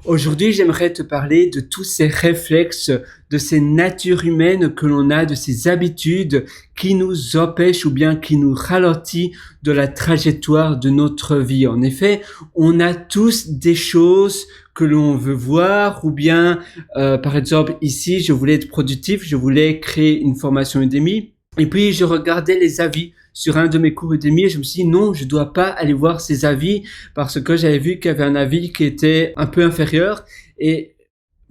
Aujourd'hui, j'aimerais te parler de tous ces réflexes, de ces natures humaines que l'on a, de ces habitudes qui nous empêchent ou bien qui nous ralentissent de la trajectoire de notre vie. En effet, on a tous des choses que l'on veut voir ou bien, par exemple, ici, je voulais être productif, je voulais créer une formation Udemy et puis je regardais les avis sur un de mes cours Udemy et je me suis dit non, je dois pas aller voir ces avis parce que j'avais vu qu'il y avait un avis qui était un peu inférieur et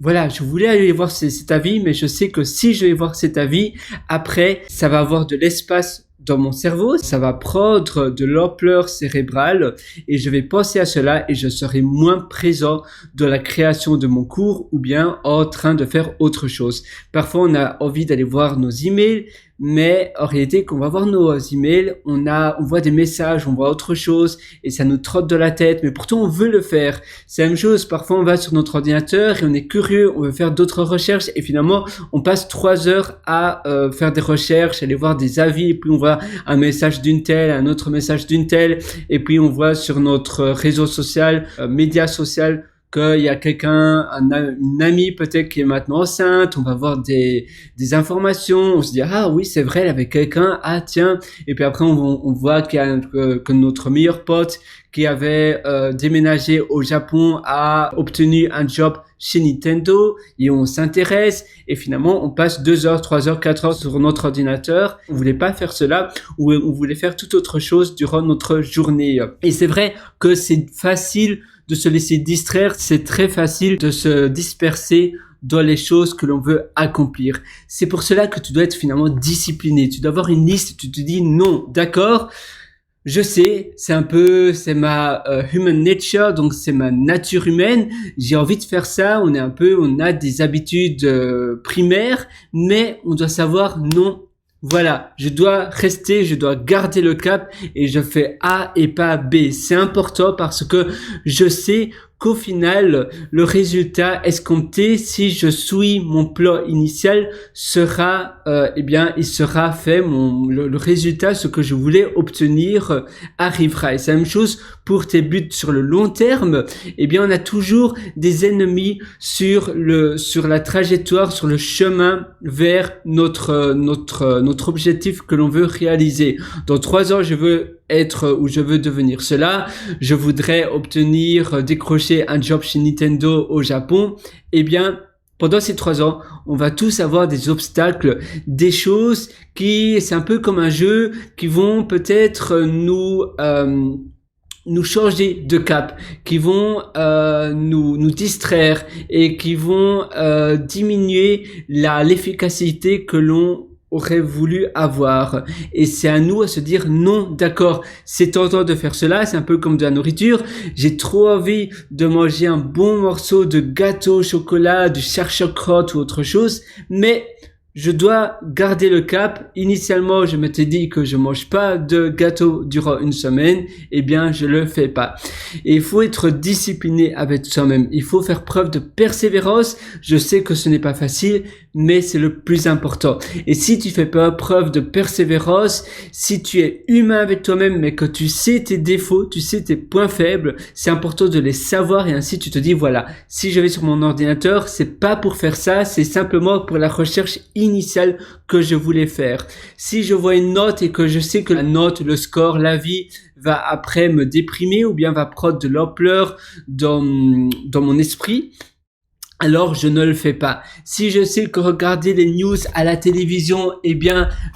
voilà, je voulais aller voir cet avis, mais je sais que si je vais voir cet avis, après, ça va avoir de l'espace dans mon cerveau, ça va prendre de l'ampleur cérébrale et je vais penser à cela et je serai moins présent dans la création de mon cours ou bien en train de faire autre chose. Parfois, on a envie d'aller voir nos emails, mais en réalité, quand on va voir nos emails, on voit des messages, on voit autre chose et ça nous trotte de la tête, mais pourtant on veut le faire. C'est la même chose, parfois on va sur notre ordinateur et on est curieux, on veut faire d'autres recherches et finalement on passe 3 heures à faire des recherches, aller voir des avis et puis on voit un message d'une telle, un autre message d'une telle et puis on voit sur notre réseau social, média social, qu'il y a quelqu'un, une amie peut-être qui est maintenant enceinte, on va voir des informations, on se dit ah oui c'est vrai elle avait quelqu'un, ah tiens, et puis après on voit qu'il y a que notre meilleur pote qui avait déménagé au Japon a obtenu un job chez Nintendo et on s'intéresse et finalement on passe 2 heures, 3 heures, 4 heures sur notre ordinateur. On voulait pas faire cela ou on voulait faire toute autre chose durant notre journée. Et c'est vrai que c'est facile de se laisser distraire, c'est très facile de se disperser dans les choses que l'on veut accomplir. C'est pour cela que tu dois être finalement discipliné. Tu dois avoir une liste, tu te dis non, d'accord, je sais, c'est ma human nature, donc c'est ma nature humaine. J'ai envie de faire ça. On a des habitudes primaires, mais on doit savoir non. Voilà, je dois garder le cap et je fais A et pas B. C'est important parce que je sais qu'au final, le résultat escompté, si je suis mon plan initial, sera, il sera fait. Le résultat, ce que je voulais obtenir, arrivera. Et c'est la même chose pour tes buts sur le long terme. On a toujours des ennemis sur la trajectoire, sur le chemin vers notre objectif que l'on veut réaliser. Dans 3 ans, je veux être ou je veux devenir cela, je voudrais décrocher un job chez Nintendo au Japon, pendant ces 3 ans, on va tous avoir des obstacles, des choses c'est un peu comme un jeu, qui vont peut-être nous changer de cap, qui vont nous distraire et qui vont diminuer l'efficacité que l'on aurait voulu avoir. Et c'est à nous à se dire non, d'accord, c'est tentant de faire cela, c'est un peu comme de la nourriture, j'ai trop envie de manger un bon morceau de gâteau au chocolat, du charchotte ou autre chose, mais je dois garder le cap. Initialement, je m'étais dit que je mange pas de gâteau durant une semaine. Je le fais pas. Et il faut être discipliné avec soi-même. Il faut faire preuve de persévérance. Je sais que ce n'est pas facile, mais c'est le plus important. Et si tu fais pas preuve de persévérance, si tu es humain avec toi-même, mais que tu sais tes défauts, tu sais tes points faibles, c'est important de les savoir et ainsi tu te dis voilà, si je vais sur mon ordinateur, c'est pas pour faire ça, c'est simplement pour la recherche initiale que je voulais faire. Si je vois une note et que je sais que la note, le score, la vie va après me déprimer ou bien va prendre de l'ampleur dans mon esprit, alors je ne le fais pas. Si je sais que regarder les news à la télévision,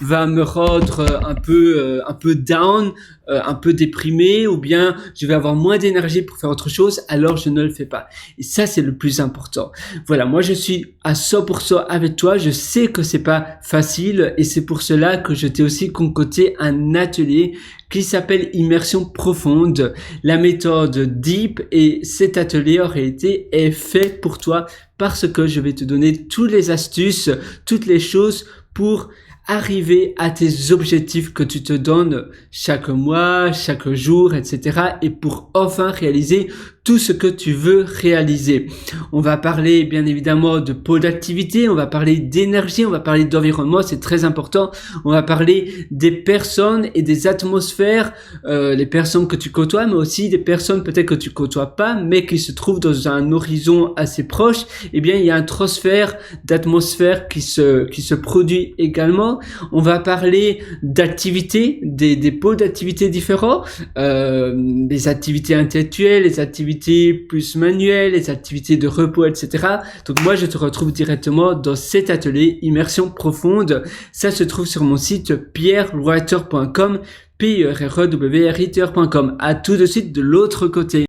va me rendre un peu down, un peu déprimé, ou bien je vais avoir moins d'énergie pour faire autre chose, alors je ne le fais pas. Et ça, c'est le plus important. Voilà, moi je suis à 100% avec toi. Je sais que c'est pas facile et c'est pour cela que je t'ai aussi concocté un atelier qui s'appelle Immersion profonde, la méthode DEEP, et cet atelier en réalité est fait pour toi parce que je vais te donner toutes les astuces, toutes les choses pour arriver à tes objectifs que tu te donnes chaque mois, chaque jour, etc. et pour enfin réaliser tout ce que tu veux réaliser. On va parler bien évidemment de pôle d'activité, on va parler d'énergie, on va parler d'environnement, c'est très important. On va parler des personnes et des atmosphères, les personnes que tu côtoies, mais aussi des personnes peut-être que tu côtoies pas, mais qui se trouvent dans un horizon assez proche. Eh bien, il y a un transfert d'atmosphère qui se produit également. On va parler d'activités, des pôles d'activités différents, les activités intellectuelles, les activités plus manuelles, les activités de repos, etc. Donc moi, je te retrouve directement dans cet atelier Immersion profonde. Ça se trouve sur mon site pierrewriter.com, pierrewriter.com. À tout de suite de l'autre côté.